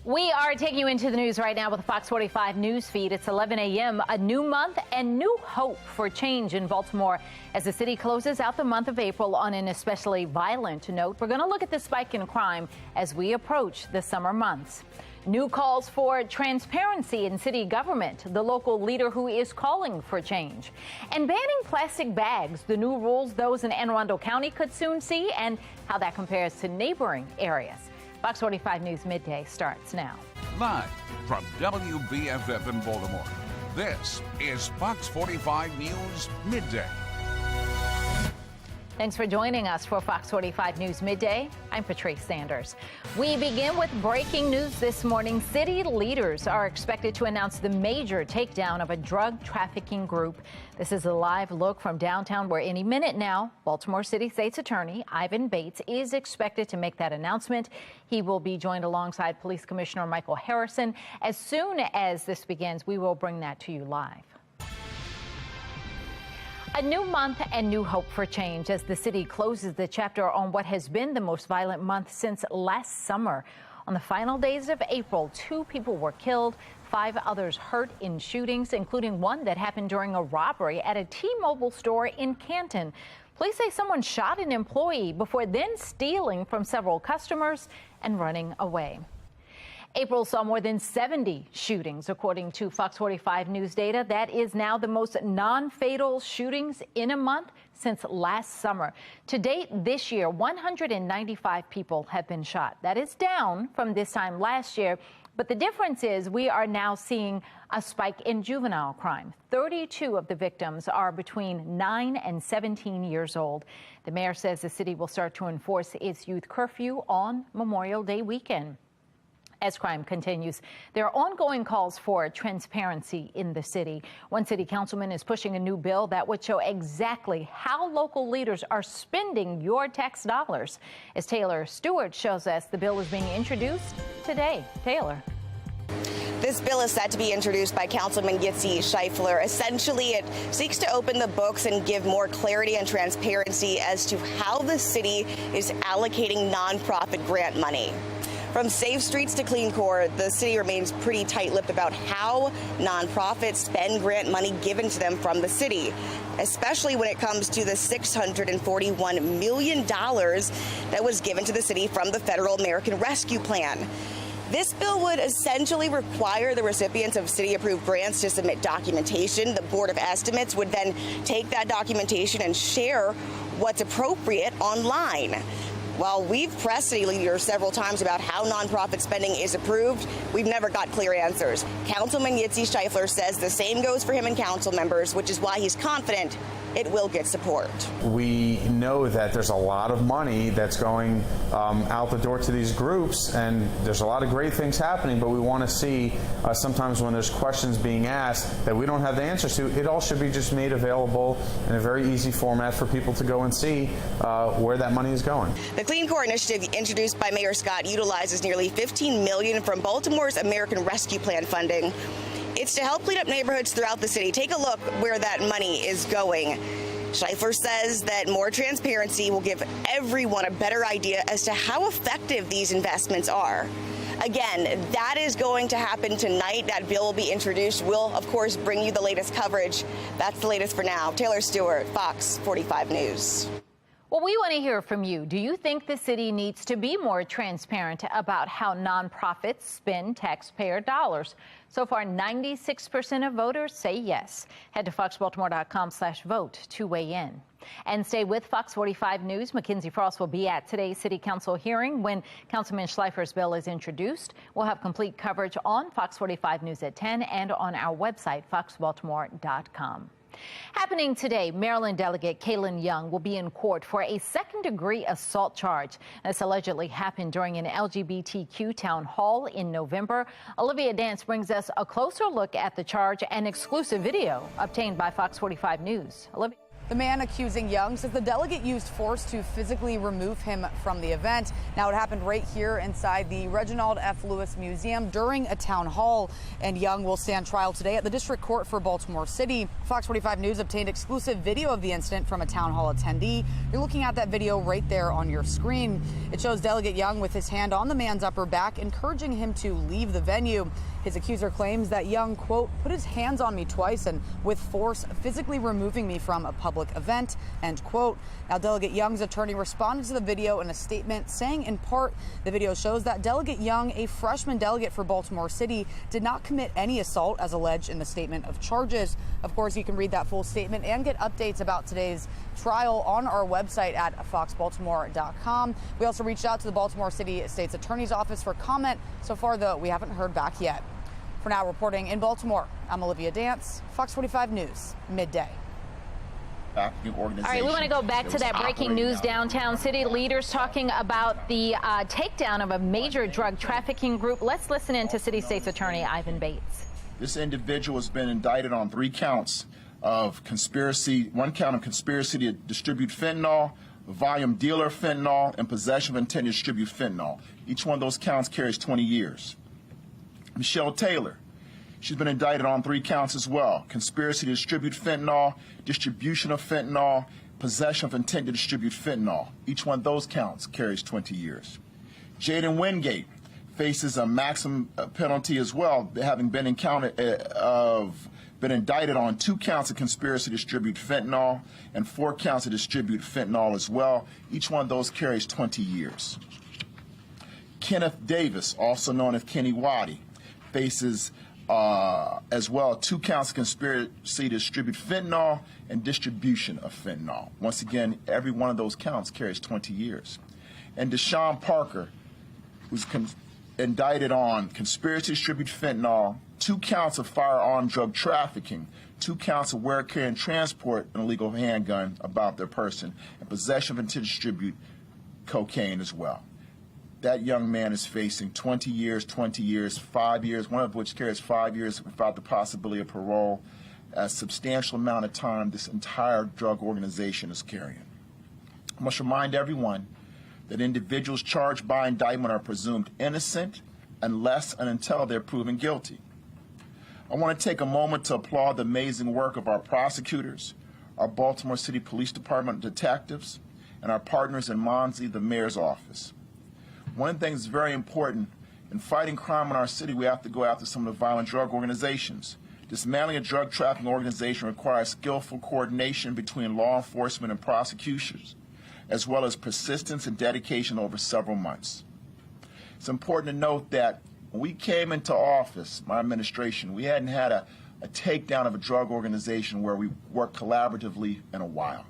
We are taking you into the news right now with the Fox 45 news feed. It's 11 a.m., a new month and new hope for change in Baltimore as the city closes out the month of April on an especially violent note. We're going to look at the spike in crime as we approach the summer months. New calls for transparency in city government, the local leader who is calling for change. And banning plastic bags, the new rules those in Anne Arundel County could soon see, and how that compares to neighboring areas. Fox 45 News Midday starts now. Live from WBFF in Baltimore, this is Fox 45 News Midday. Thanks for joining us for Fox 45 News Midday. I'm Patrice Sanders. We begin with breaking news this morning. City leaders are expected to announce the major takedown of a drug trafficking group. This is a live look from downtown where any minute now, Baltimore City State's Attorney Ivan Bates is expected to make that announcement. He will be joined alongside Police Commissioner Michael Harrison. As soon as this begins, we will bring that to you live. A new month and new hope for change as the city closes the chapter on what has been the most violent month since last summer. On the final days of April, 2 people were killed, 5 others hurt in shootings, including one that happened during a robbery at a T-Mobile store in Canton. Police say someone shot an employee before then stealing from several customers and running away. April saw more than 70 shootings, according to Fox 45 News data. That is now the most non-fatal shootings in a month since last summer. To date this year, 195 people have been shot. That is down from this time last year. But the difference is we are now seeing a spike in juvenile crime. 32 of the victims are between 9 and 17 years old. The mayor says the city will start to enforce its youth curfew on Memorial Day weekend. As crime continues, there are ongoing calls for transparency in the city. One city councilman is pushing a new bill that would show exactly how local leaders are spending your tax dollars. As Taylor Stewart shows us, the bill is being introduced today. Taylor. This bill is set to be introduced by Councilman Yitzi Scheifler. Essentially, it seeks to open the books and give more clarity and transparency as to how the city is allocating nonprofit grant money. From Safe Streets to Clean Core, the city remains pretty tight-lipped about how nonprofits spend grant money given to them from the city, especially when it comes to the $641 million that was given to the city from the Federal American Rescue Plan. This bill would essentially require the recipients of city-approved grants to submit documentation. The Board of Estimates would then take that documentation and share what's appropriate online. While we've pressed city leaders several times about how nonprofit spending is approved, we've never got clear answers. Councilman Yitzi Scheifler says the same goes for him and council members, which is why he's confident it will get support. We know that there's a lot of money that's going out the door to these groups, and there's a lot of great things happening, but we want to see sometimes when there's questions being asked that we don't have the answers to, it all should be just made available in a very easy format for people to go and see where that money is going. The Clean Core initiative introduced by Mayor Scott utilizes nearly $15 million from Baltimore's American Rescue Plan funding. It's to help clean up neighborhoods throughout the city. Take a look where that money is going. Scheifler says that more transparency will give everyone a better idea as to how effective these investments are. Again, that is going to happen tonight. That bill will be introduced. We'll, of course, bring you the latest coverage. That's the latest for now. Taylor Stewart, Fox 45 News. Well, we want to hear from you. Do you think the city needs to be more transparent about how nonprofits spend taxpayer dollars? So far, 96% of voters say yes. Head to foxbaltimore.com/vote to weigh in. And stay with Fox 45 News. Mackenzie Frost will be at today's City Council hearing when Councilman Schleifer's bill is introduced. We'll have complete coverage on Fox 45 News at 10 and on our website, foxbaltimore.com. Happening today, Maryland Delegate Kaylin Young will be in court for a second-degree assault charge. This allegedly happened during an LGBTQ town hall in November. Olivia Dance brings us a closer look at the charge and exclusive video obtained by Fox 45 News. Olivia. The man accusing Young says the delegate used force to physically remove him from the event. Now, it happened right here inside the Reginald F. Lewis Museum during a town hall, and Young will stand trial today at the District Court for Baltimore City. Fox 45 News obtained exclusive video of the incident from a town hall attendee. You're looking at that video right there on your screen. It shows Delegate Young with his hand on the man's upper back, encouraging him to leave the venue. His accuser claims that Young, quote, put his hands on me twice and with force physically removing me from a public event, end quote. Now, Delegate Young's attorney responded to the video in a statement saying, in part, the video shows that Delegate Young, a freshman delegate for Baltimore City, did not commit any assault as alleged in the statement of charges. Of course, you can read that full statement and get updates about today's trial on our website at foxbaltimore.com. We also reached out to the Baltimore City State's Attorney's Office for comment. So far, though, we haven't heard back yet. For now, reporting in Baltimore, I'm Olivia Dance, Fox 45 News, Midday. All right, we want to go back to that breaking news downtown. City leaders talking about the takedown of a major drug trafficking group. Let's listen in to City State's Attorney Ivan Bates. This individual has been indicted on 3 counts of conspiracy, 1 count of conspiracy to distribute fentanyl, volume dealer of fentanyl, and possession of intent to distribute fentanyl. Each one of those counts carries 20 years. Michelle Taylor, she's been indicted on 3 counts as well: conspiracy to distribute fentanyl, distribution of fentanyl, possession of intent to distribute fentanyl. Each one of those counts carries 20 years. Jaden Wingate faces a maximum penalty as well, having been been indicted on 2 counts of conspiracy to distribute fentanyl and 4 counts to distribute fentanyl as well. Each one of those carries 20 years. Kenneth Davis, also known as Kenny Waddy, faces as well 2 counts of conspiracy to distribute fentanyl and distribution of fentanyl. Once again, every one of those counts carries 20 years. And Deshaun Parker, who's indicted on conspiracy to distribute fentanyl, 2 counts of firearm drug trafficking, 2 counts of wear, carry, and transport an illegal handgun about their person, and possession of intent to distribute cocaine as well. That young man is facing 20 years, 20 years, 5 years, one of which carries 5 years without the possibility of parole. A substantial amount of time this entire drug organization is carrying. I must remind everyone that individuals charged by indictment are presumed innocent unless and until they're proven guilty. I want to take a moment to applaud the amazing work of our prosecutors, our Baltimore City Police Department detectives, and our partners in Monzi, the mayor's office. One thing that's very important in fighting crime in our city, we have to go after some of the violent drug organizations. Dismantling a drug trafficking organization requires skillful coordination between law enforcement and prosecutors, as well as persistence and dedication over several months. It's important to note that when we came into office, my administration, we hadn't had a takedown of a drug organization where we worked collaboratively in a while.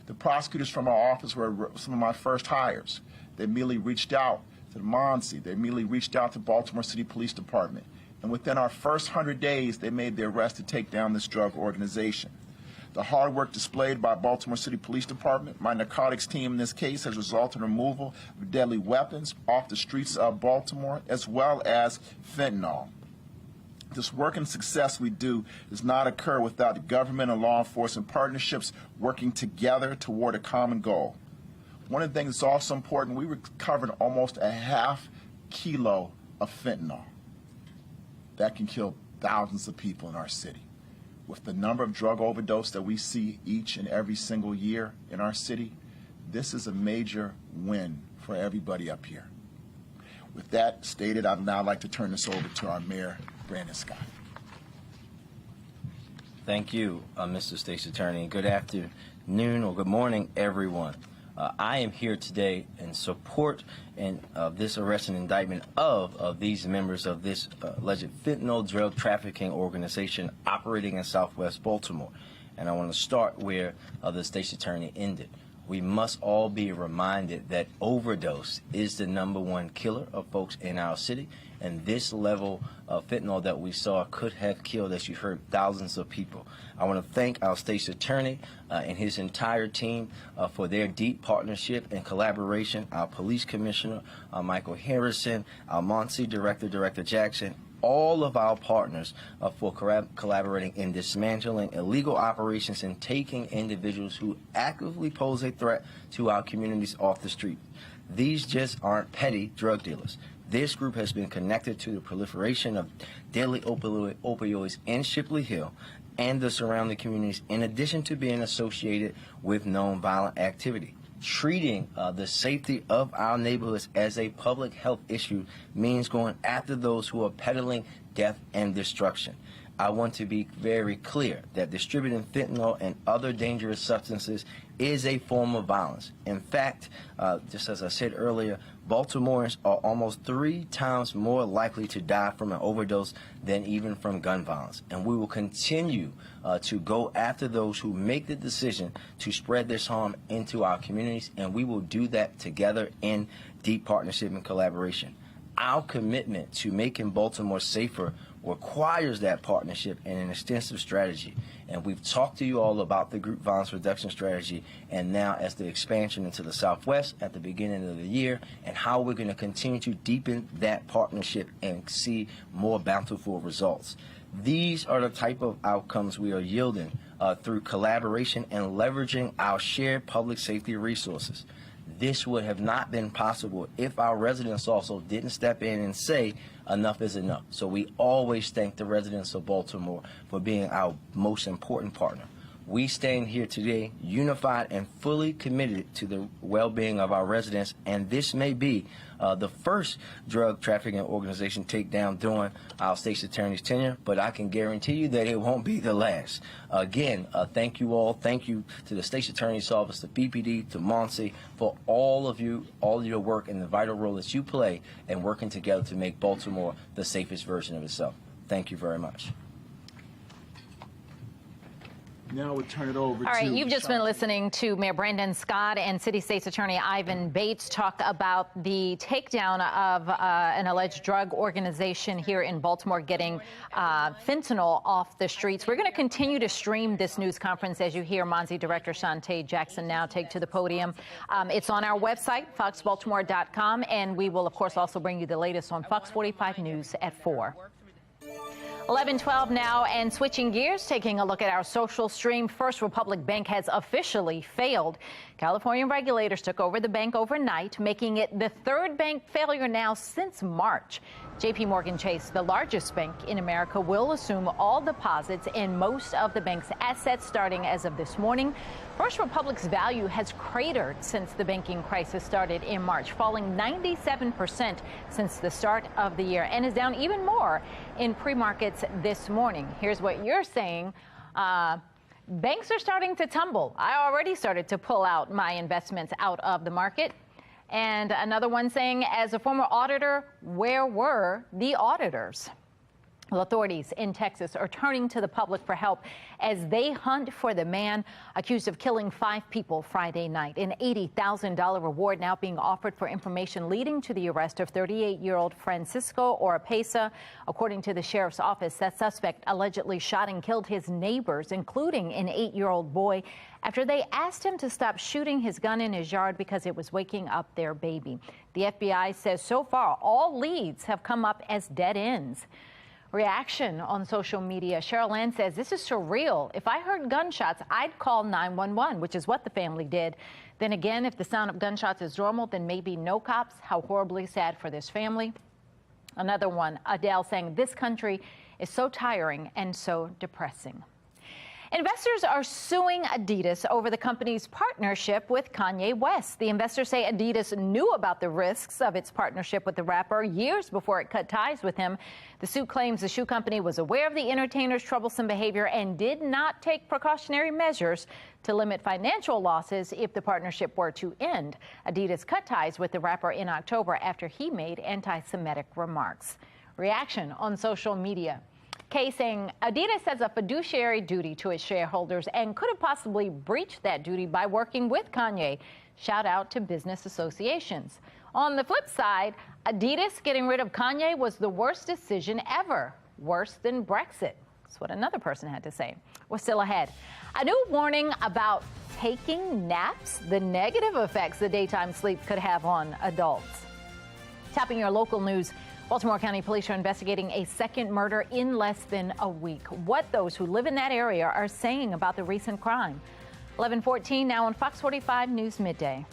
The prosecutors from our office were some of my first hires. They immediately reached out to the Monsi. They immediately reached out to Baltimore City Police Department. And within our first 100 days, they made the arrest to take down this drug organization. The hard work displayed by Baltimore City Police Department, my narcotics team in this case, has resulted in removal of deadly weapons off the streets of Baltimore, as well as fentanyl. This work and success we do does not occur without the government and law enforcement partnerships working together toward a common goal. One of the things that's also important, we recovered almost a half kilo of fentanyl. That can kill thousands of people in our city. With the number of drug overdose that we see each and every single year in our city, this is a major win for everybody up here. With that stated, I'd now like to turn this over to our Mayor, Brandon Scott. Thank you, Mr. State's Attorney. Good afternoon or good morning, everyone. I am here today in support of this arrest and indictment of these members of this alleged fentanyl drug trafficking organization operating in Southwest Baltimore. And I want to start where the State's Attorney ended. We must all be reminded that overdose is the #1 killer of folks in our city, and this level of fentanyl that we saw could have killed, as you heard, thousands of people. I want to thank our State's Attorney and his entire team for their deep partnership and collaboration, our Police Commissioner, Michael Harrison, our Monsi Director, Director Jackson, all of our partners for collaborating in dismantling illegal operations and taking individuals who actively pose a threat to our communities off the street. These just aren't petty drug dealers. This group has been connected to the proliferation of deadly opioids in Shipley Hill and the surrounding communities, in addition to being associated with known violent activity. Treating the safety of our neighborhoods as a public health issue means going after those who are peddling death and destruction. I want to be very clear that distributing fentanyl and other dangerous substances is a form of violence. In fact, just as I said earlier, Baltimoreans are almost 3 times more likely to die from an overdose than even from gun violence. And we will continue to go after those who make the decision to spread this harm into our communities, and we will do that together in deep partnership and collaboration. Our commitment to making Baltimore safer requires that partnership and an extensive strategy. And we've talked to you all about the group violence reduction strategy, and now as the expansion into the Southwest at the beginning of the year, and how we're going to continue to deepen that partnership and see more bountiful results. These are the type of outcomes we are yielding through collaboration and leveraging our shared public safety resources. This would have not been possible if our residents also didn't step in and say enough is enough. So we always thank the residents of Baltimore for being our most important partner. We stand here today unified and fully committed to the well-being of our residents, and this may be the first drug trafficking organization takedown during our state's attorney's tenure, but I can guarantee you that it won't be the last. Again, thank you all. Thank you to the state's attorney's office, to BPD, to Monse, for all of your work and the vital role that you play in working together to make Baltimore the safest version of itself. Thank you very much. Now we'll turn it over All right, you've just been listening to Mayor Brandon Scott and City State's Attorney Ivan Bates talk about the takedown of an alleged drug organization here in Baltimore getting fentanyl off the streets. We're going to continue to stream this news conference as you hear Monse Director Shantae Jackson now take to the podium. It's on our website, foxbaltimore.com, and we will, of course, also bring you the latest on Fox 45 News at 4. 11:12 now, and switching gears, taking a look at our social stream. First Republic Bank has officially failed. California regulators took over the bank overnight, making it the 3rd bank failure now since March. JP Morgan Chase, the largest bank in America, will assume all deposits in most of the bank's assets starting as of this morning. First Republic's value has cratered since the banking crisis started in March, falling 97% since the start of the year, and is down even more in pre-markets this morning. Here's what you're saying. Banks are starting to tumble. I already started to pull out my investments out of the market. And another one saying, as a former auditor, where were the auditors? Well, authorities in Texas are turning to the public for help as they hunt for the man accused of killing 5 people Friday night. An $80,000 reward now being offered for information leading to the arrest of 38-year-old Francisco Oropesa. According to the sheriff's office, that suspect allegedly shot and killed his neighbors, including an 8-year-old boy, after they asked him to stop shooting his gun in his yard because it was waking up their baby. The FBI says so far all leads have come up as dead ends. Reaction on social media. Cheryl Ann says, this is surreal. If I heard gunshots, I'd call 911, which is what the family did. Then again, if the sound of gunshots is normal, then maybe no cops. How horribly sad for this family. Another one, Adele, saying, this country is so tiring and so depressing. Investors are suing Adidas over the company's partnership with Kanye West. The investors say Adidas knew about the risks of its partnership with the rapper years before it cut ties with him. The suit claims the shoe company was aware of the entertainer's troublesome behavior and did not take precautionary measures to limit financial losses if the partnership were to end. Adidas cut ties with the rapper in October after he made anti-Semitic remarks. Reaction on social media. Kay saying Adidas has a fiduciary duty to its shareholders and could have possibly breached that duty by working with Kanye. Shout out to business associations. On the flip side, Adidas getting rid of Kanye was the worst decision ever. Worse than Brexit. That's what another person had to say. We're still ahead. A new warning about taking naps, the negative effects the daytime sleep could have on adults. Tapping your local news. Baltimore County Police are investigating a second murder in less than a week. What those who live in that area are saying about the recent crime. 11:14 now on Fox 45 News Midday.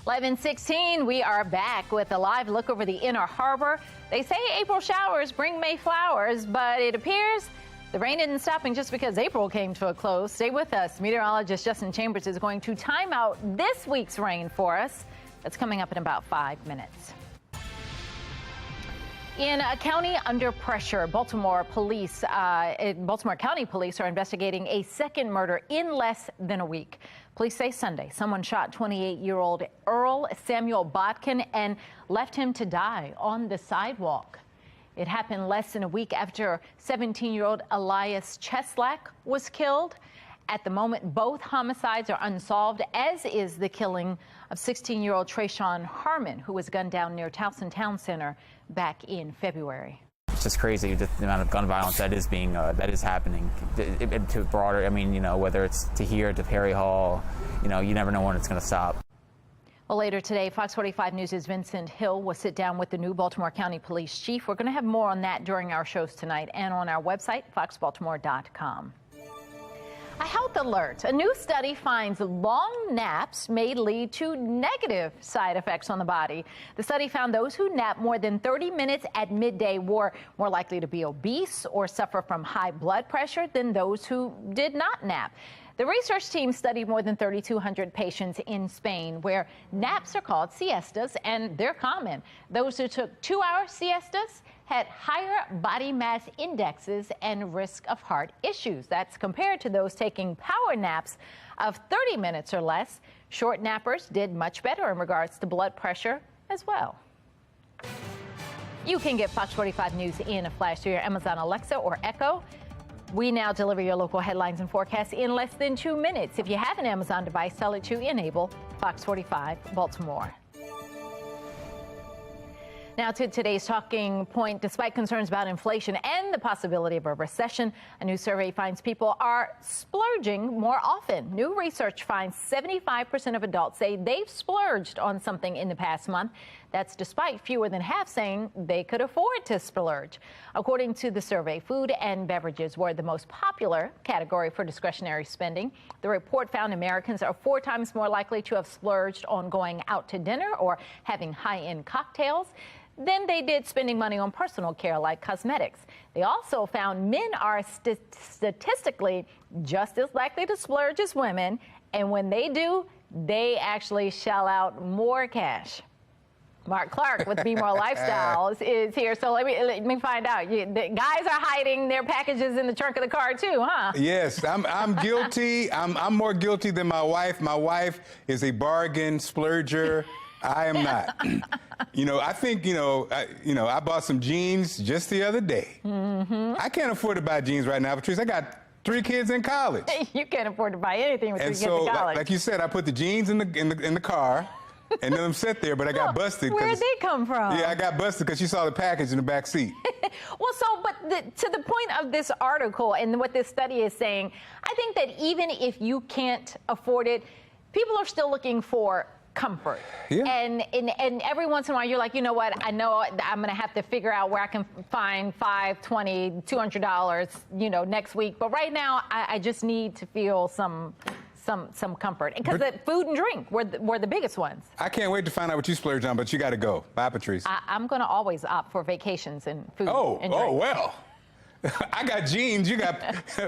(11:16) we are back with a live look over the Inner Harbor. They say April showers bring May flowers, but it appears the rain isn't stopping just because April came to a close. Stay with us. Meteorologist Justin Chambers is going to time out this week's rain for us. That's coming up in about 5 minutes. In a county under pressure, Baltimore County Police are investigating a second murder in less than a week. Police say Sunday someone shot 28-year-old Earl Samuel Botkin and left him to die on the sidewalk. It happened less than a week after 17-year-old Elias Cheslack was killed. At the moment, both homicides are unsolved, as is the killing of 16-year-old Trayshawn Harmon, who was gunned down near Towson Town Center back in February. It's just crazy the amount of gun violence that is happening to broader. I mean, you know, whether it's to here, to Perry Hall, you know, you never know when it's going to stop. Well, later today, Fox 45 News' Vincent Hill will sit down with the new Baltimore County Police Chief. We're going to have more on that during our shows tonight and on our website, foxbaltimore.com. A health alert. A new study finds long naps may lead to negative side effects on the body. The study found those who nap more than 30 minutes at midday were more likely to be obese or suffer from high blood pressure than those who did not nap. The research team studied more than 3,200 patients in Spain where naps are called siestas, and they're common. Those who took 2-hour siestas had higher body mass indexes and risk of heart issues. That's compared to those taking power naps of 30 minutes or less. Short nappers did much better in regards to blood pressure as well. You can get Fox 45 News in a flash through your Amazon Alexa or Echo. We now deliver your local headlines and forecasts in less than 2 minutes. If you have an Amazon device, tell it to enable Fox 45 Baltimore. Now to today's talking point. Despite concerns about inflation and the possibility of a recession, a new survey finds people are splurging more often. New research finds 75% of adults say they've splurged on something in the past month. That's despite fewer than half saying they could afford to splurge. According to the survey, food and beverages were the most popular category for discretionary spending. The report found Americans are 4 times more likely to have splurged on going out to dinner or having high-end cocktails than they did spending money on personal care like cosmetics. They also found men are statistically just as likely to splurge as women, and when they do, they actually shell out more cash. Mark Clark with Be More Lifestyles is here. So let me find out. The guys are hiding their packages in the trunk of the car too, huh? Yes, I'm guilty. I'm more guilty than my wife. My wife is a bargain splurger. I am not. I think, I bought some jeans just the other day. Mm-hmm. I can't afford to buy jeans right now, Patrice. I got 3 kids in college. You can't afford to buy anything with 3 kids in college. Like you said, I put the jeans in the car. And then I'm sat there, but I got busted. Where'd they come from? Yeah, I got busted because she saw the package in the back seat. Well, to the point of this article and what this study is saying, I think that even if you can't afford it, people are still looking for comfort. Yeah. And every once in a while you're like, you know what, I know I'm going to have to figure out where I can find $5, $20, $200, next week. But right now I just need to feel some comfort, because the food and drink were the biggest ones. I can't wait to find out what you splurge on, but you got to go. Bye, Patrice. I'm going to always opt for vacations and food and drink. Oh, well. I got jeans. You got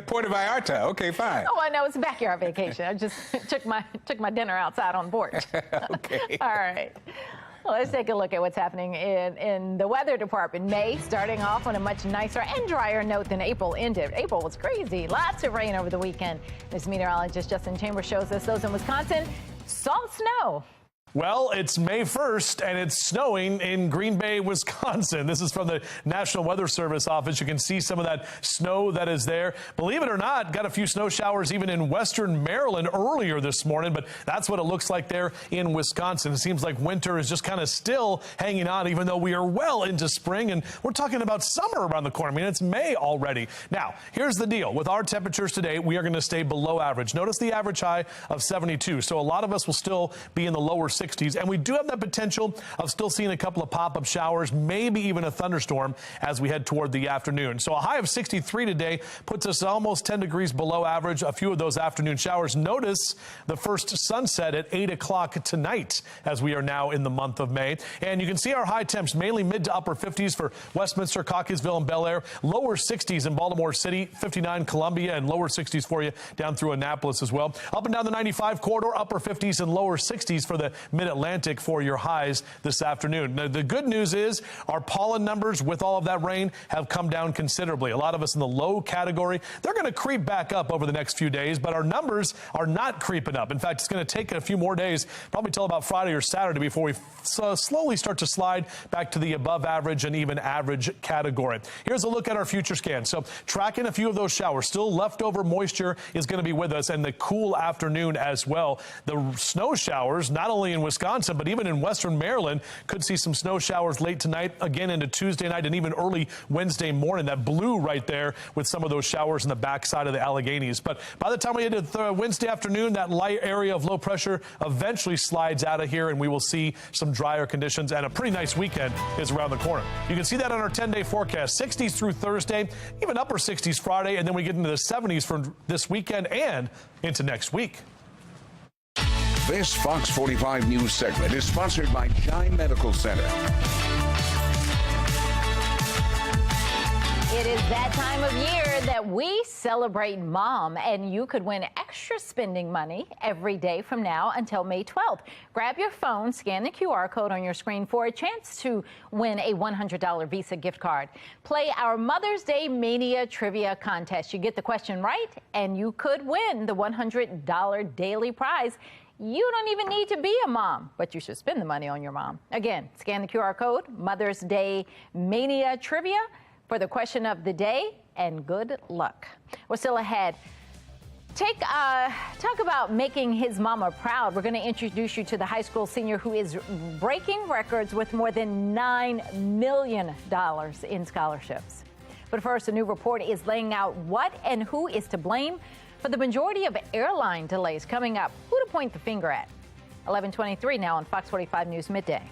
Puerto Vallarta. Okay, fine. Oh, I know, it's a backyard vacation. I just took my dinner outside on the porch. Okay. All right. Well, let's take a look at what's happening in the weather department. May starting off on a much nicer and drier note than April ended. April was crazy. Lots of rain over the weekend. This meteorologist Justin Chambers shows us those in Wisconsin saw snow. Well, it's May 1st, and it's snowing in Green Bay, Wisconsin. This is from the National Weather Service office. You can see some of that snow that is there. Believe it or not, got a few snow showers even in western Maryland earlier this morning, but that's what it looks like there in Wisconsin. It seems like winter is just kind of still hanging on, even though we are well into spring, and we're talking about summer around the corner. I mean, it's May already. Now, here's the deal. With our temperatures today, we are going to stay below average. Notice the average high of 72, so a lot of us will still be in the lower 60s, and we do have that potential of still seeing a couple of pop-up showers, maybe even a thunderstorm as we head toward the afternoon. So a high of 63 today puts us almost 10 degrees below average. A few of those afternoon showers. Notice the first sunset at 8 o'clock tonight as we are now in the month of May. And you can see our high temps mainly mid to upper 50s for Westminster, Cockeysville, and Bel Air. Lower 60s in Baltimore City, 59 Columbia, and lower 60s for you down through Annapolis as well. Up and down the 95 corridor, upper 50s and lower 60s for the Mid-Atlantic for your highs this afternoon. Now, the good news is our pollen numbers with all of that rain have come down considerably. A lot of us in the low category, they're going to creep back up over the next few days, but our numbers are not creeping up. In fact, it's going to take a few more days, probably till about Friday or Saturday, before we slowly start to slide back to the above average and even average category. Here's a look at our future scan. So tracking a few of those showers. Still leftover moisture is going to be with us, and the cool afternoon as well. The snow showers, not only in Wisconsin, but even in western Maryland, could see some snow showers late tonight, again into Tuesday night and even early Wednesday morning. That blue right there with some of those showers in the backside of the Alleghenies. But by the time we get to Wednesday afternoon, that light area of low pressure eventually slides out of here, and we will see some drier conditions, and a pretty nice weekend is around the corner. You can see that on our 10-day forecast. 60s through Thursday, even upper 60s Friday, and then we get into the 70s for this weekend and into next week. This Fox 45 News segment is sponsored by Chai Medical Center. It is that time of year that we celebrate Mom, and you could win extra spending money every day from now until May 12th. Grab your phone, scan the QR code on your screen for a chance to win a $100 Visa gift card. Play our Mother's Day Mania Trivia Contest. You get the question right, and you could win the $100 daily prize. You don't even need to be a mom, but you should spend the money on your mom. Again, scan the QR code, Mother's Day Mania Trivia, for the question of the day, and good luck. We're still ahead. Talk about making his mama proud. We're going to introduce you to the high school senior who is breaking records with more than $9 million in scholarships. But first, a new report is laying out what and who is to blame for the majority of airline delays. Coming up, who to point the finger at. 11:23 now on Fox 45 News Midday.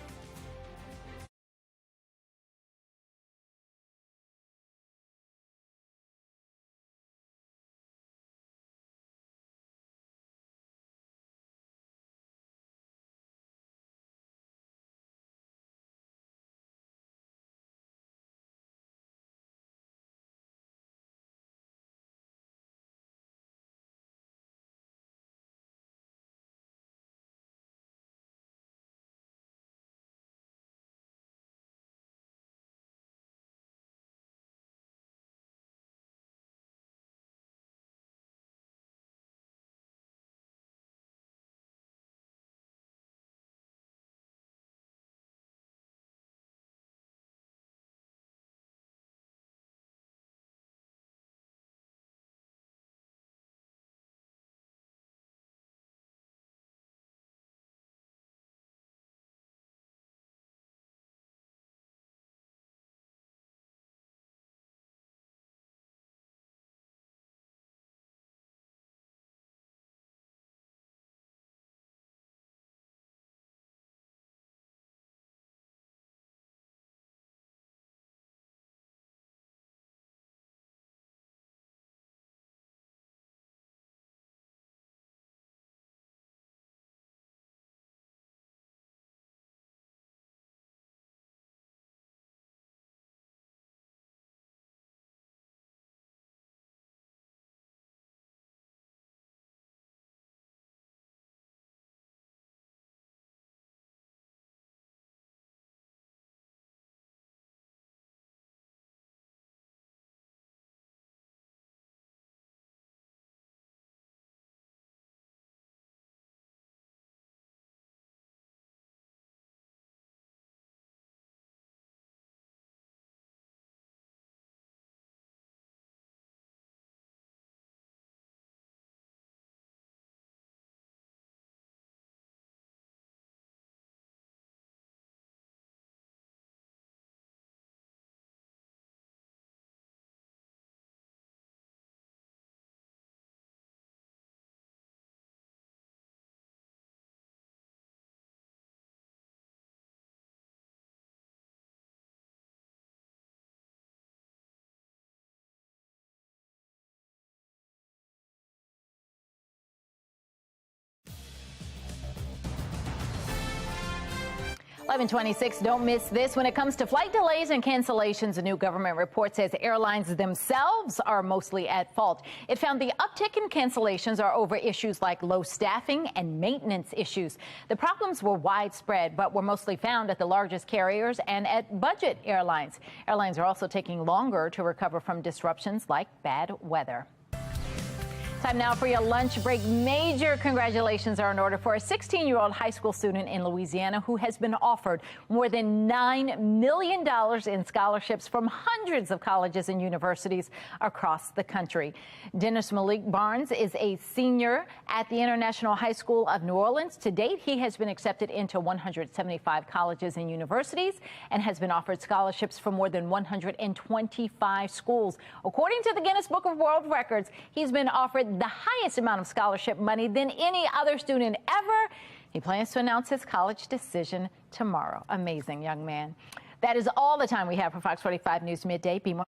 11:26, don't miss this. When it comes to flight delays and cancellations, a new government report says airlines themselves are mostly at fault. It found the uptick in cancellations are over issues like low staffing and maintenance issues. The problems were widespread, but were mostly found at the largest carriers and at budget airlines. Airlines are also taking longer to recover from disruptions like bad weather. Time now for your lunch break. Major congratulations are in order for a 16-year-old high school student in Louisiana who has been offered more than $9 million in scholarships from hundreds of colleges and universities across the country. Dennis Malik Barnes is a senior at the International High School of New Orleans. To date, he has been accepted into 175 colleges and universities and has been offered scholarships from more than 125 schools. According to the Guinness Book of World Records, he's been offered the highest amount of scholarship money than any other student ever. He plans to announce his college decision tomorrow. Amazing young man. That is all the time we have for Fox 45 News Midday. Be more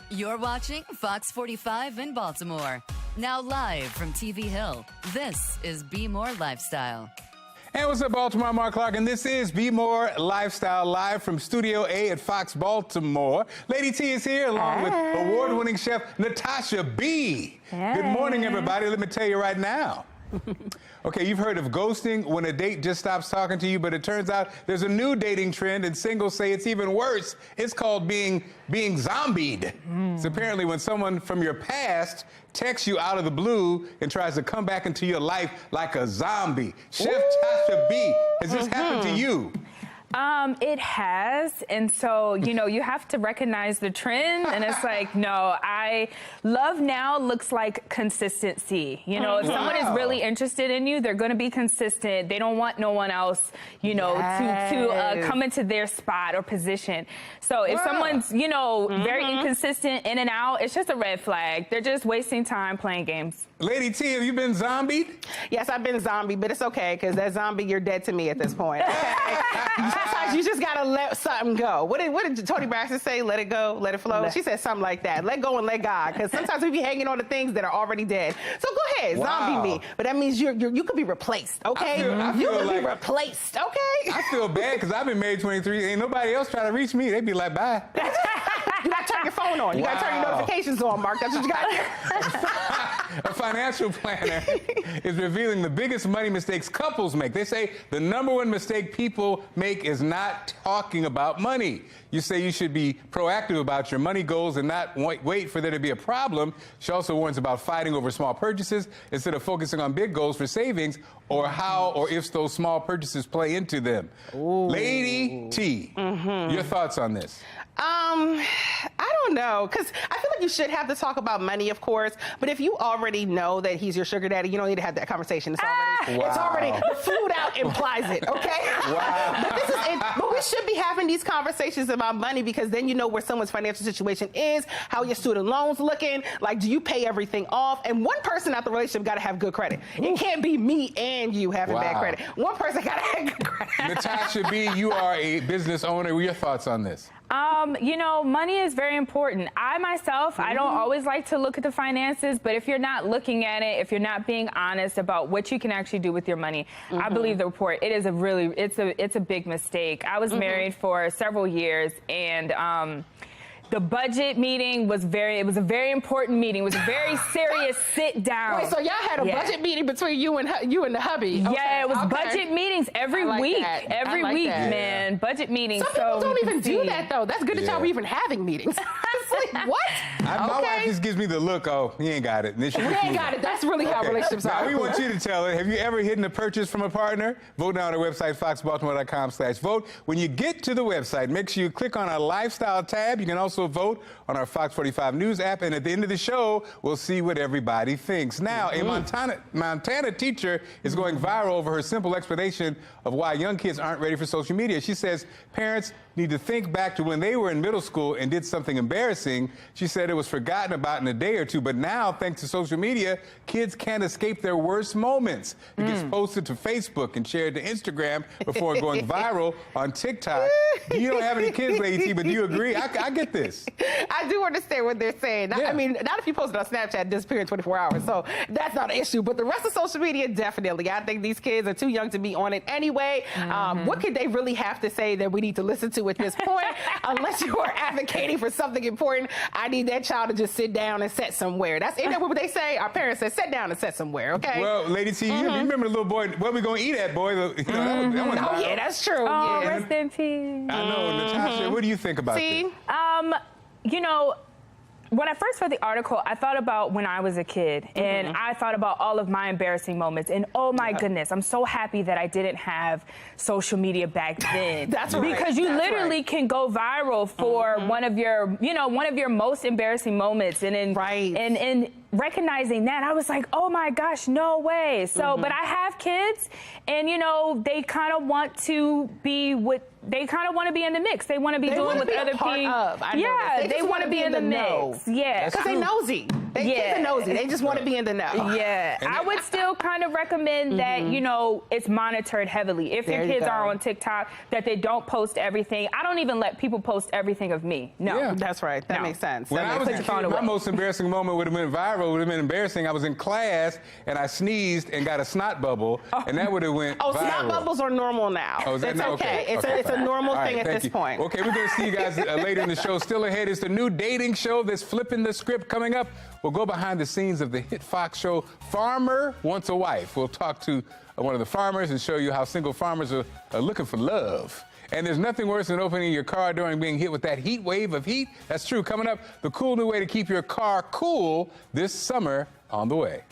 You're watching Fox 45 in Baltimore. Now live from TV Hill, this is Be More Lifestyle. Hey, what's up, Baltimore? I'm Mark Clark, and this is Be More Lifestyle, live from Studio A at Fox Baltimore. Lady T is here, along with award-winning chef Natasha B. Hey. Good morning, everybody. Let me tell you right now. Okay, you've heard of ghosting, when a date just stops talking to you, but it turns out there's a new dating trend, and singles say it's even worse. It's called being zombied. So apparently when someone from your past texts you out of the blue and tries to come back into your life like a zombie. Chef Tasha B, has this happened to you? It has, and so, you know, you have to recognize the trend, and it's like, no, love now looks like consistency. You know, if someone is really interested in you, they're going to be consistent. They don't want no one else, you know, to come into their spot or position. So if someone's, you know, very inconsistent, in and out, it's just a red flag. They're just wasting time playing games. Lady T, have you been zombied? Yes, I've been zombied, but it's okay, because that zombie, you're dead to me at this point. Okay? Sometimes you just gotta let something go. What did Toni Braxton say? Let it go, let it flow. She said something like that. Let go and let God, because sometimes we be hanging on to things that are already dead. So go Yeah, zombie me. But that means you could be replaced, okay? You could be replaced, okay? I feel bad because I've been married 23. Ain't nobody else trying to reach me. They be like, bye. You got to turn your phone on. You got to turn your notifications on, Mark. That's what you got to do. A financial planner is revealing the biggest money mistakes couples make. They say the #1 mistake people make is not talking about money. You say you should be proactive about your money goals and not wait for there to be a problem. She also warns about fighting over small purchases instead of focusing on big goals for savings or how or if those small purchases play into them. Ooh. Lady T, your thoughts on this? I don't know, because I feel like you should have to talk about money, of course, but if you already know that he's your sugar daddy, you don't need to have that conversation. It's already, the food out implies it, okay? Wow. But we should be having these conversations about money because then you know where someone's financial situation is, how your student loans looking, like do you pay everything off? And one person out the relationship got to have good credit. It can't be me and you having bad credit. One person got to have good credit. Natasha B., you are a business owner. What are your thoughts on this? You know, money is very important. I myself, I don't always like to look at the finances, but if you're not looking at it, if you're not being honest about what you can actually do with your money, I believe the report, it is it's a big mistake. I was married for several years, and the budget meeting was a very important meeting. It was a very serious sit down. Wait, so y'all had a budget meeting between you and the hubby? Yeah, it was budget meetings every week. Every week, man. Budget meetings. Some people don't even do that, though. That's good that y'all were even having meetings. It's like, what? My wife just gives me the look, oh, he ain't got it. We ain't got it. That's really how relationships are. Now, we want you to tell it. Have you ever hidden a purchase from a partner? Vote now on our website, foxbaltimore.com/vote. When you get to the website, make sure you click on our lifestyle tab. You can also vote on our Fox 45 News app, and at the end of the show, we'll see what everybody thinks. Now, a Montana teacher is going viral over her simple explanation of why young kids aren't ready for social media. She says parents need to think back to when they were in middle school and did something embarrassing. She said it was forgotten about in a day or two, but now, thanks to social media, kids can't escape their worst moments. It gets posted to Facebook and shared to Instagram before going viral on TikTok. You don't have any kids, Lady T, but do you agree? I get this. I do understand what they're saying. Yeah. I mean, not if you post it on Snapchat, disappear in 24 hours. So that's not an issue. But the rest of social media, definitely. I think these kids are too young to be on it anyway. What could they really have to say that we need to listen to at this point? Unless you are advocating for something important, I need that child to just sit down and set somewhere. Isn't that what they say? Our parents said, sit down and set somewhere, okay? Well, Lady T, you remember the little boy, what we gonna eat at, boy? You know, that was oh, yeah, that's true. Oh, yeah. rest in peace. I know. Natasha, what do you think about this? You know, when I first read the article, I thought about when I was a kid, and I thought about all of my embarrassing moments, and oh my goodness, I'm so happy that I didn't have social media back then. That's right. Because you literally can go viral for one of your most embarrassing moments, and and recognizing that, I was like, oh my gosh, no way. So, but I have kids, and you know, they kind of want to be they kind of want to be in the mix. They want to be doing with other people. Yeah, they want to be in the mix. Yeah, because they nosy. Kids are nosy. They just want to be in the know. Yeah, I would still kind of recommend that, you know, it's monitored heavily. If your kids are on TikTok, that they don't post everything. I don't even let people post everything of me. No. Yeah, that's right. That makes sense. When I was a kid, my most embarrassing moment would have been viral. Would have been embarrassing. I was in class and I sneezed and got a snot bubble, and that would have went viral. Snot bubbles are normal now. Oh, is that okay. It's a normal thing at this point. Okay, we're going to see you guys later in the show. Still ahead is the new dating show that's flipping the script coming up. We'll go behind the scenes of the hit Fox show, Farmer Wants a Wife. We'll talk to one of the farmers and show you how single farmers are looking for love. And there's nothing worse than opening your car door and being hit with that heat wave of heat. That's true. Coming up, the cool new way to keep your car cool this summer on the way.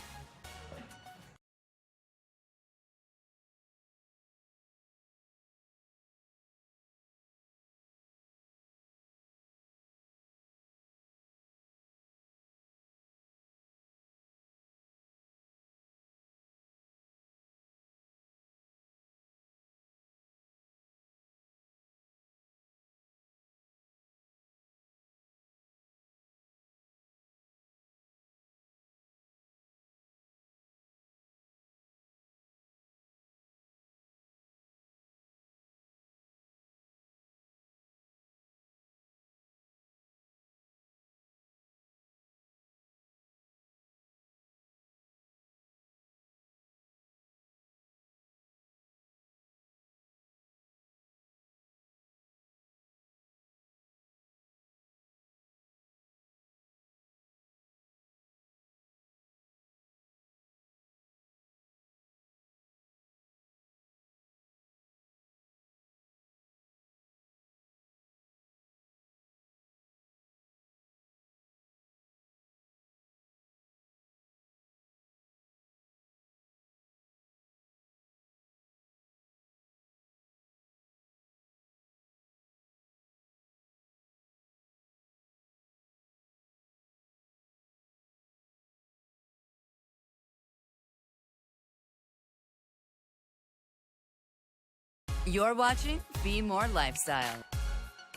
You're watching Be More Lifestyle.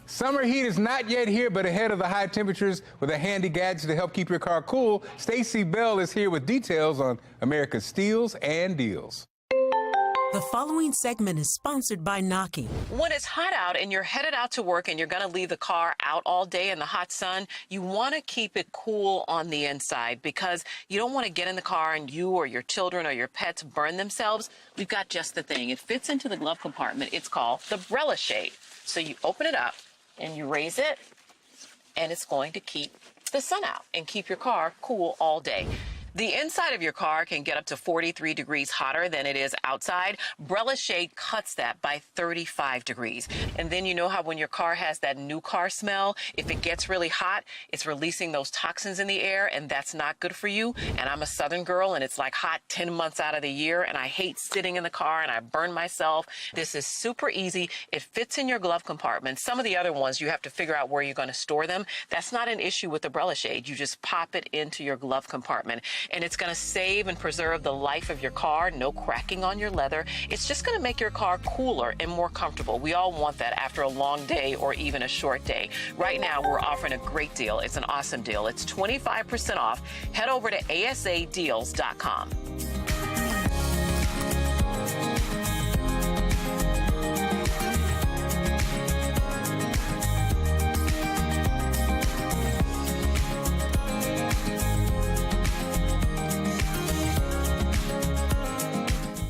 Summer heat is not yet here, but ahead of the high temperatures with a handy gadget to help keep your car cool, Stacey Bell is here with details on America's steals and deals. The following segment is sponsored by Noki. When it's hot out and you're headed out to work and you're going to leave the car out all day in the hot sun, you want to keep it cool on the inside because you don't want to get in the car and you or your children or your pets burn themselves. We've got just the thing. It fits into the glove compartment. It's called the Brella Shade. So you open it up and you raise it, and it's going to keep the sun out and keep your car cool all day. The inside of your car can get up to 43 degrees hotter than it is outside. Brella Shade cuts that by 35 degrees. And then you know how when your car has that new car smell, if it gets really hot, it's releasing those toxins in the air, and that's not good for you. And I'm a Southern girl, and it's like hot 10 months out of the year, and I hate sitting in the car, and I burn myself. This is super easy. It fits in your glove compartment. Some of the other ones, you have to figure out where you're going to store them. That's not an issue with the Brella Shade. You just pop it into your glove compartment. And it's going to save and preserve the life of your car. No cracking on your leather. It's just going to make your car cooler and more comfortable. We all want that after a long day or even a short day. Right now, we're offering a great deal. It's an awesome deal. It's 25% off. Head over to asadeals.com.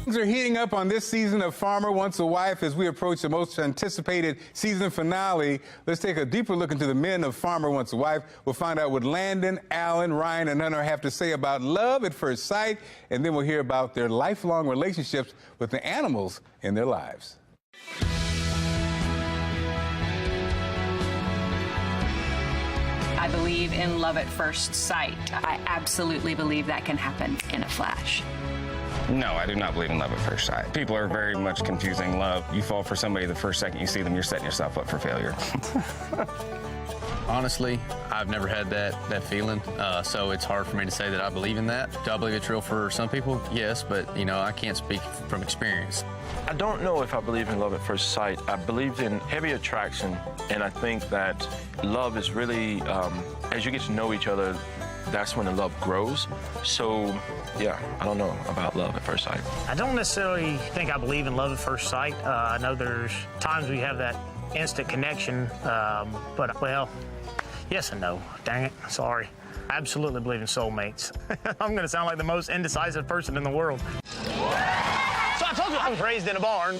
Things are heating up on this season of Farmer Wants a Wife as we approach the most anticipated season finale. Let's take a deeper look into the men of Farmer Wants a Wife. We'll find out what Landon, Alan, Ryan, and Hunter have to say about love at first sight, and then we'll hear about their lifelong relationships with the animals in their lives. I believe in love at first sight. I absolutely believe that can happen in a flash. No, I do not believe in love at first sight. People are very much confusing love. You fall for somebody the first second you see them, you're setting yourself up for failure. Honestly, I've never had that feeling, so it's hard for me to say that I believe in that. Do I believe it's real for some people? Yes, but, I can't speak from experience. I don't know if I believe in love at first sight. I believe in heavy attraction, and I think that love is really, as you get to know each other, that's when the love grows. So, yeah, I don't know about love at first sight. I don't necessarily think I believe in love at first sight. I know there's times we have that instant connection, but, well, yes and no. Dang it, sorry. I absolutely believe in soulmates. I'm going to sound like the most indecisive person in the world. So I told you I was raised in a barn.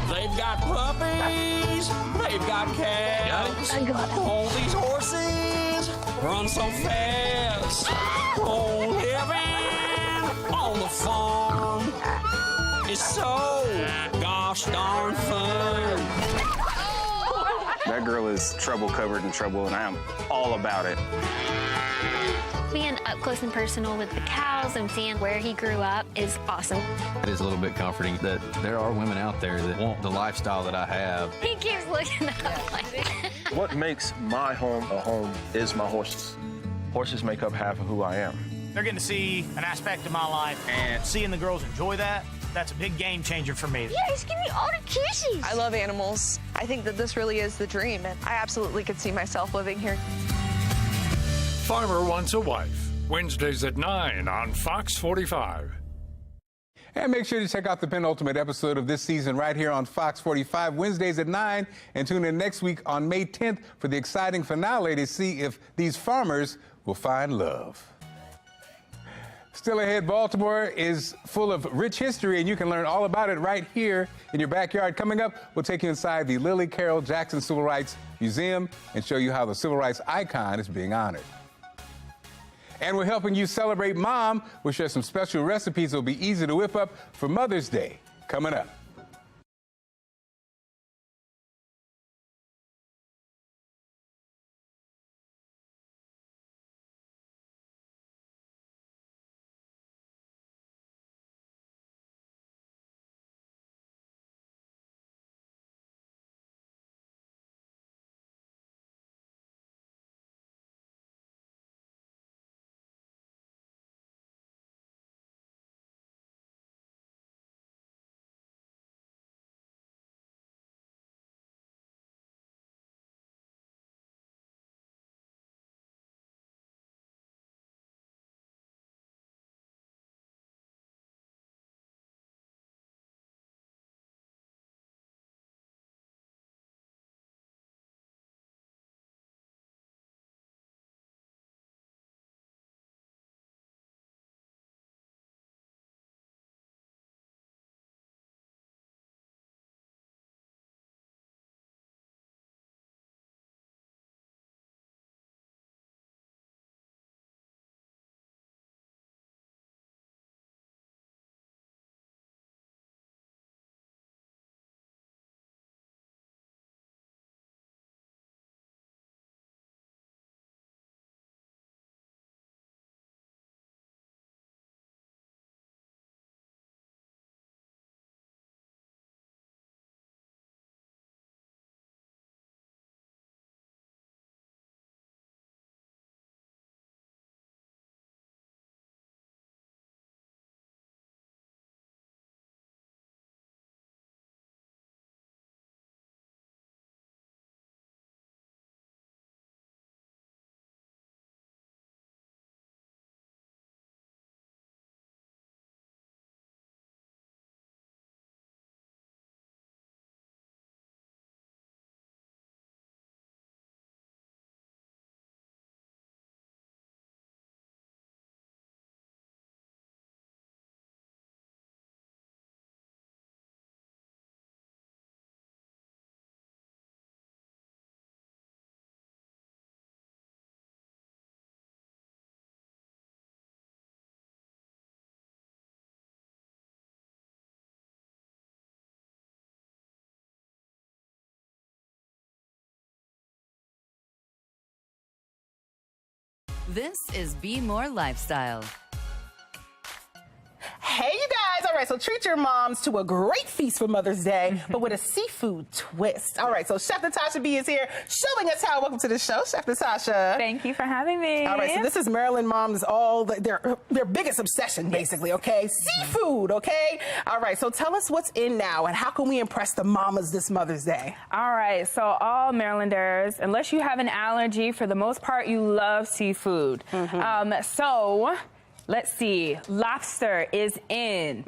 They've got puppies, they've got cats, all these horses run so fast. Oh, living on the farm is so gosh darn fun. That girl is trouble covered in trouble, and I am all about it. Being up close and personal with the cows and seeing where he grew up is awesome. It is a little bit comforting that there are women out there that want the lifestyle that I have. He keeps looking up like What makes my home a home is my horses. Horses make up half of who I am. They're getting to see an aspect of my life, and seeing the girls enjoy that, that's a big game changer for me. Yes, give me all the kisses. I love animals. I think that this really is the dream, and I absolutely could see myself living here. Farmer Wants a Wife, Wednesdays at 9 on Fox 45. And make sure to check out the penultimate episode of this season right here on Fox 45, Wednesdays at 9. And tune in next week on May 10th for the exciting finale to see if these farmers will find love. Still ahead, Baltimore is full of rich history, and you can learn all about it right here in your backyard. Coming up, we'll take you inside the Lily Carroll Jackson Civil Rights Museum and show you how the civil rights icon is being honored. And we're helping you celebrate Mom. We'll share some special recipes that'll be easy to whip up for Mother's Day. Coming up. This is Be More Lifestyle. Hey, you guys. All right, so treat your moms to a great feast for Mother's Day, but with a seafood twist. All right, so Chef Natasha B is here showing us how. Welcome to the show, Chef Natasha. Thank you for having me. All right, so this is Maryland moms, their biggest obsession, basically, okay? Seafood, okay? All right, so tell us what's in now and how can we impress the mamas this Mother's Day? All right, so all Marylanders, unless you have an allergy, for the most part, you love seafood. So let's see, lobster is in,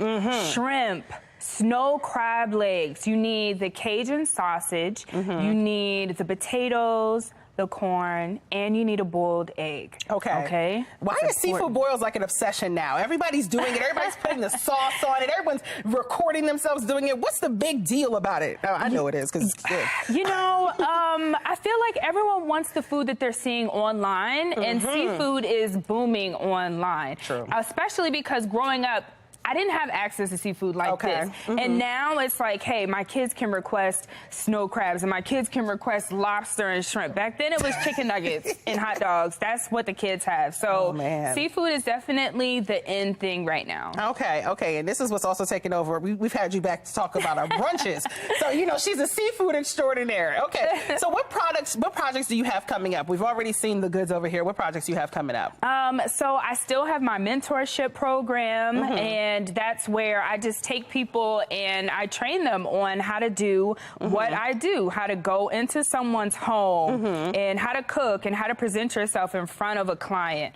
shrimp, snow crab legs. You need the Cajun sausage, you need the potatoes, the corn, and you need a boiled egg. Okay. Why is seafood boils like an obsession now? Everybody's doing it. Everybody's putting the sauce on it. Everyone's recording themselves doing it. What's the big deal about it? Oh, I know it is because it's good. You know, I feel like everyone wants the food that they're seeing online, and seafood is booming online. True. Especially because growing up, I didn't have access to seafood like this. And now it's like, hey, my kids can request snow crabs and my kids can request lobster and shrimp. Back then it was chicken nuggets and hot dogs. That's what the kids have. So seafood is definitely the in thing right now. Okay. And this is what's also taking over. We've had you back to talk about our brunches. So, you know, she's a seafood extraordinaire. Okay. So what projects do you have coming up? We've already seen the goods over here. What projects do you have coming up? So I still have my mentorship program, and that's where I just take people and I train them on how to do what I do, how to go into someone's home and how to cook and how to present yourself in front of a client.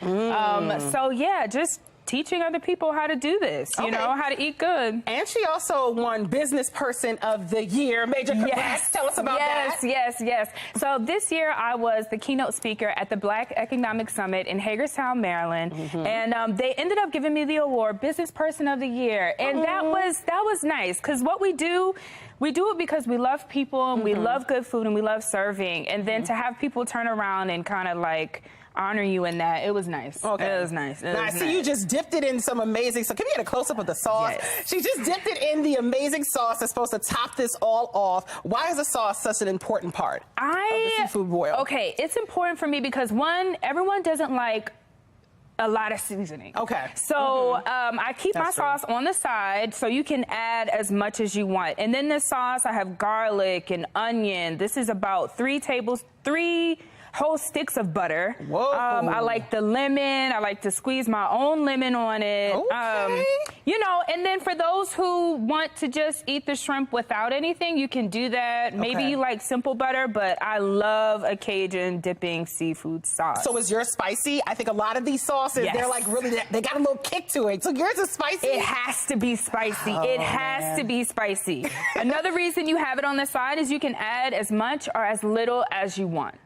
So yeah, just teaching other people how to do this, you know, how to eat good. And she also won Business Person of the Year. Major congrats. Tell us about that. Yes. So this year I was the keynote speaker at the Black Economic Summit in Hagerstown, Maryland. And they ended up giving me the award, Business Person of the Year. And that was nice, because what we do it because we love people and we love good food and we love serving. And then to have people turn around and kind of like honor you in that, it was nice. It was nice. I see you just dipped it in some amazing, so can we get a close-up of the sauce? She just dipped it in the amazing sauce that's supposed to top this all off. Why is the sauce such an important part of the seafood boil? Okay, it's important for me because one, everyone doesn't like a lot of seasoning. So I keep my sauce on the side so you can add as much as you want. And then the sauce, I have garlic and onion. This is about 3 whole sticks of butter. I like the lemon. I like to squeeze my own lemon on it. You know, and then for those who want to just eat the shrimp without anything, you can do that. Maybe you like simple butter, but I love a Cajun dipping seafood sauce. So is yours spicy? I think a lot of these sauces, they're like really, they got a little kick to it. So yours is spicy? It has to be spicy. It has to be spicy. Another reason you have it on the side is you can add as much or as little as you want.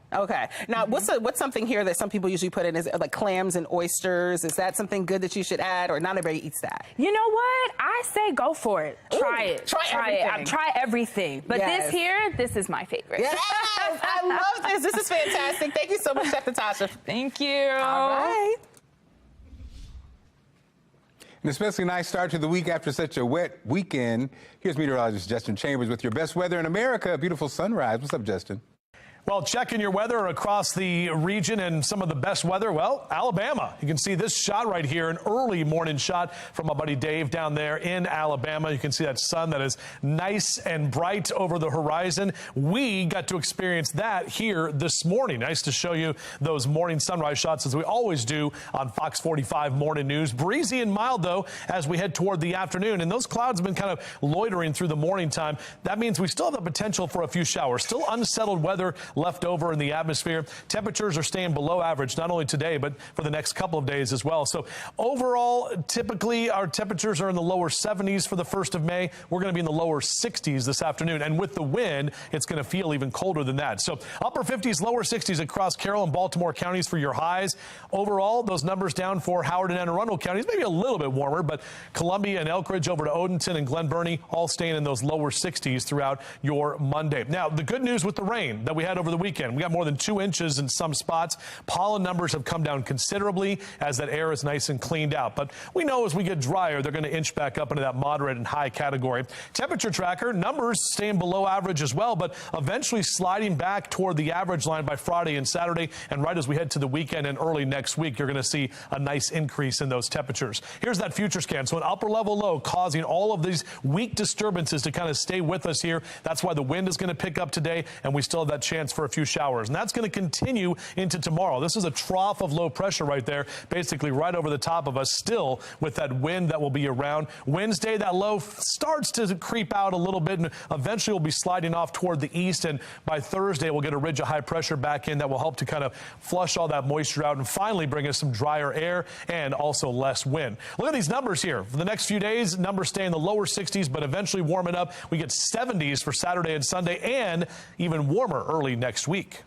Now, what's something here that some people usually put in is like clams and oysters? Is that something good that you should add, or not everybody eats that? You know what? I say go for it. Try it. Try everything. But this is my favorite. Yes, I love this. This is fantastic. Thank you so much, Chef Natasha. Thank you. All right. An especially nice start to the week after such a wet weekend. Here's meteorologist Justin Chambers with your best weather in America. A beautiful sunrise. What's up, Justin? Well, checking your weather across the region and some of the best weather, well, Alabama. You can see this shot right here, an early morning shot from my buddy Dave down there in Alabama. You can see that sun that is nice and bright over the horizon. We got to experience that here this morning. Nice to show you those morning sunrise shots as we always do on Fox 45 Morning News. Breezy and mild, though, as we head toward the afternoon. And those clouds have been kind of loitering through the morning time. That means we still have the potential for a few showers. Still unsettled weather left over in the atmosphere. Temperatures are staying below average, not only today, but for the next couple of days as well. So overall, typically our temperatures are in the lower 70s for the 1st of May. We're going to be in the lower 60s this afternoon. And with the wind, it's going to feel even colder than that. So upper 50s, lower 60s across Carroll and Baltimore counties for your highs. Overall, those numbers down for Howard and Anne Arundel counties, maybe a little bit warmer, but Columbia and Elkridge over to Odenton and Glen Burnie all staying in those lower 60s throughout your Monday. Now, the good news with the rain that we had over over the weekend. We got more than 2 inches in some spots. Pollen numbers have come down considerably as that air is nice and cleaned out. But we know as we get drier, they're going to inch back up into that moderate and high category. Temperature tracker numbers staying below average as well, but eventually sliding back toward the average line by Friday and Saturday. And right as we head to the weekend and early next week, you're going to see a nice increase in those temperatures. Here's that future scan. So an upper level low causing all of these weak disturbances to kind of stay with us here. That's why the wind is going to pick up today, and we still have that chance for a few showers. And that's going to continue into tomorrow. This is a trough of low pressure right there, basically right over the top of us, still with that wind that will be around. Wednesday, that low starts to creep out a little bit, and eventually will be sliding off toward the east. And by Thursday, we'll get a ridge of high pressure back in that will help to kind of flush all that moisture out and finally bring us some drier air and also less wind. Look at these numbers here. For the next few days, numbers stay in the lower 60s, but eventually warming up. We get 70s for Saturday and Sunday, and even warmer early next week.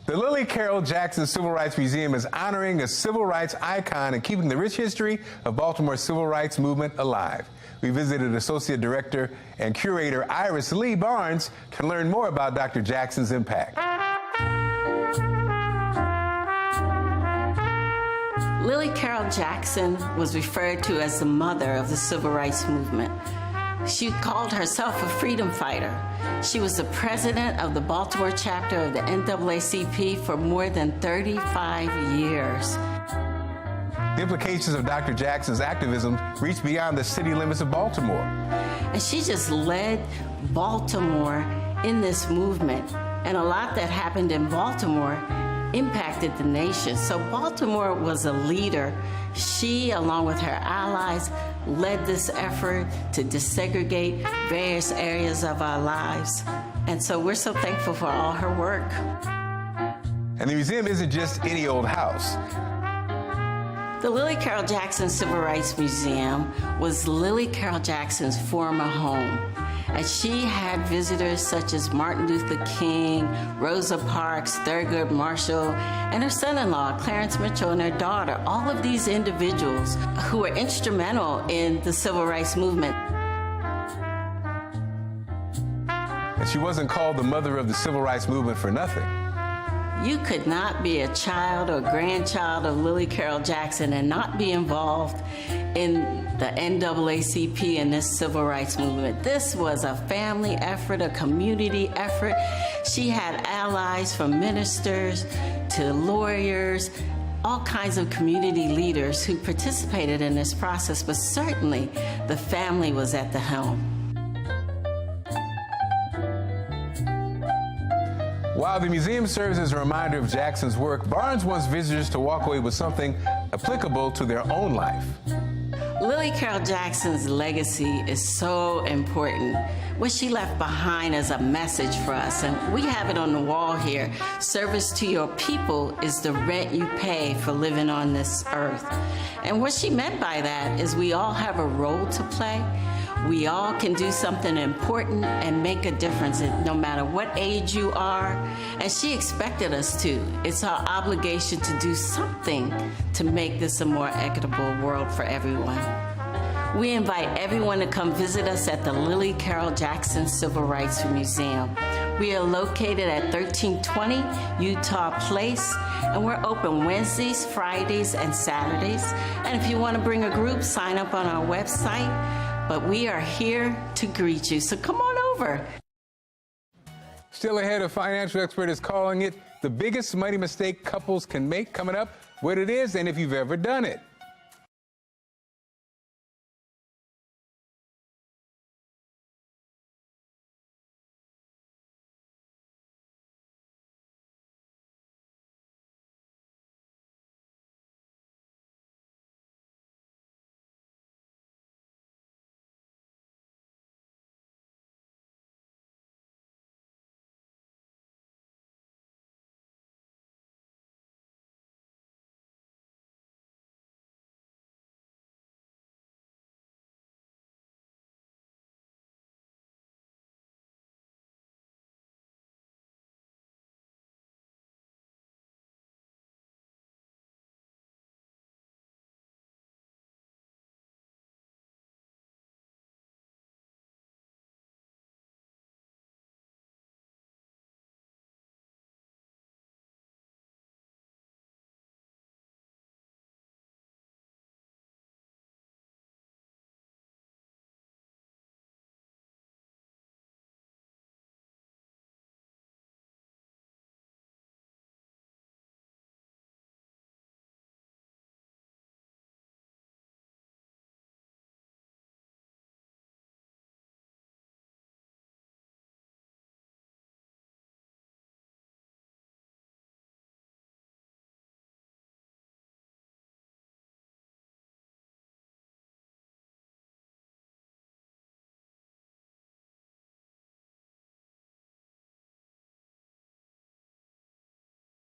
The Lily Carroll Jackson Civil Rights Museum is honoring a civil rights icon and keeping the rich history of Baltimore's civil rights movement alive. We visited Associate Director and Curator Iris Lee Barnes to learn more about Dr. Jackson's impact. Lily Carroll Jackson was referred to as the mother of the civil rights movement. She called herself a freedom fighter. She was the president of the Baltimore chapter of the NAACP for more than 35 years. The implications of Dr. Jackson's activism reach beyond the city limits of Baltimore. And she just led Baltimore in this movement. And a lot that happened in Baltimore impacted the nation. So Baltimore was a leader. She, along with her allies, led this effort to desegregate various areas of our lives. And so we're so thankful for all her work. And the museum isn't just any old house. The Lily Carroll Jackson Civil Rights Museum was Lily Carroll Jackson's former home. And she had visitors such as Martin Luther King, Rosa Parks, Thurgood Marshall, and her son-in-law, Clarence Mitchell, and her daughter, all of these individuals who were instrumental in the civil rights movement. And she wasn't called the mother of the civil rights movement for nothing. You could not be a child or grandchild of Lily Carroll Jackson and not be involved in the NAACP and this civil rights movement. This was a family effort, a community effort. She had allies from ministers to lawyers, all kinds of community leaders who participated in this process, but certainly the family was at the helm. While the museum serves as a reminder of Jackson's work, Barnes wants visitors to walk away with something applicable to their own life. Lily Carroll Jackson's legacy is so important. What she left behind is a message for us, and we have it on the wall here. Service to your people is the rent you pay for living on this earth. And what she meant by that is we all have a role to play. We all can do something important and make a difference no matter what age you are. And she expected us to. It's our obligation to do something to make this a more equitable world for everyone. We invite everyone to come visit us at the Lily Carroll Jackson Civil Rights Museum. We are located at 1320 Utah Place, and we're open Wednesdays, Fridays, and Saturdays. And if you want to bring a group, sign up on our website. But we are here to greet you, so come on over. Still ahead, a financial expert is calling it the biggest money mistake couples can make. Coming up, what it is and if you've ever done it.